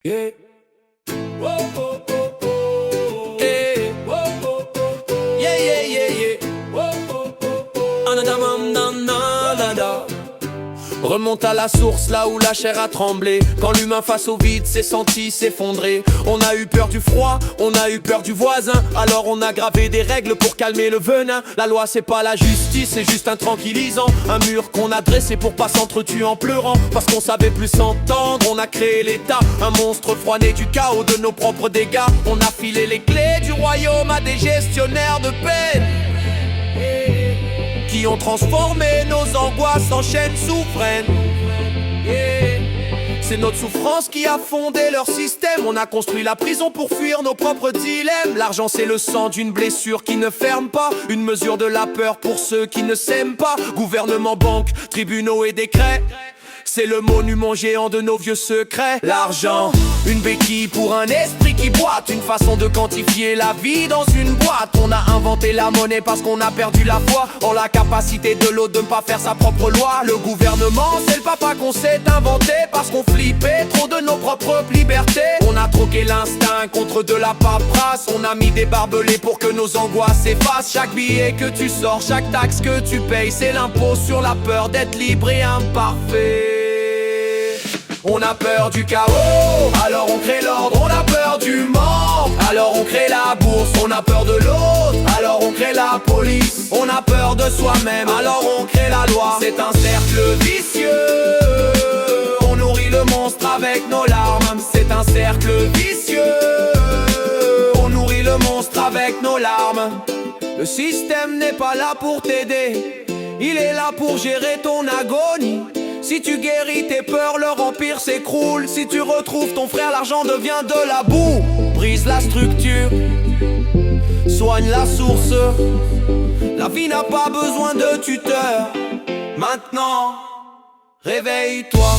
Yeah. Whoa, whoa, whoa, whoa. Yeah. Whoa, whoa, whoa, whoa. Yeah, yeah, yeah, yeah. Whoa, whoa, whoa, whoa. Anadamandana. Remonte à la source, là où la chair a tremblé. Quand l'humain face au vide s'est senti s'effondrer. On a eu peur du froid, on a eu peur du voisin. Alors on a gravé des règles pour calmer le venin. La loi c'est pas la justice, c'est juste un tranquillisant. Un mur qu'on a dressé pour pas s'entretuer en pleurant. Parce qu'on savait plus s'entendre, on a créé l'état. Un monstre froid né du chaos de nos propres dégâts. On a filé les clés du royaume à des gestionnaires de peine qui ont transformé nos angoisses en chaînes souveraines. Yeah. C'est notre souffrance qui a fondé leur système. On a construit la prison pour fuir nos propres dilemmes. L'argent c'est le sang d'une blessure qui ne ferme pas. Une mesure de la peur pour ceux qui ne s'aiment pas. Gouvernement, banque, tribunaux et décrets, c'est le monument géant de nos vieux secrets. L'argent, une béquille pour un esprit qui boite. Une façon de quantifier la vie dans une boîte. On a inventé la monnaie parce qu'on a perdu la foi en la capacité de l'autre de ne pas faire sa propre loi. Le gouvernement, c'est le papa qu'on s'est inventé parce qu'on flippait trop de nos propres libertés. On a troqué l'instinct contre de la paperasse. On a mis des barbelés pour que nos angoisses s'effacent. Chaque billet que tu sors, chaque taxe que tu payes, c'est l'impôt sur la peur d'être libre et imparfait. On a peur du chaos, alors on crée l'ordre. On a peur du manque, alors on crée la bourse. On a peur de l'autre, alors on crée la police. On a peur de soi-même, alors on crée la loi. C'est un cercle vicieux, on nourrit le monstre avec nos larmes. C'est un cercle vicieux, on nourrit le monstre avec nos larmes. Le système n'est pas là pour t'aider, il est là pour gérer ton agonie. Si tu guéris tes peurs, leur empire s'écroule. Si tu retrouves ton frère, l'argent devient de la boue. Brise la structure, soigne la source. La vie n'a pas besoin de tuteur. Maintenant, réveille-toi.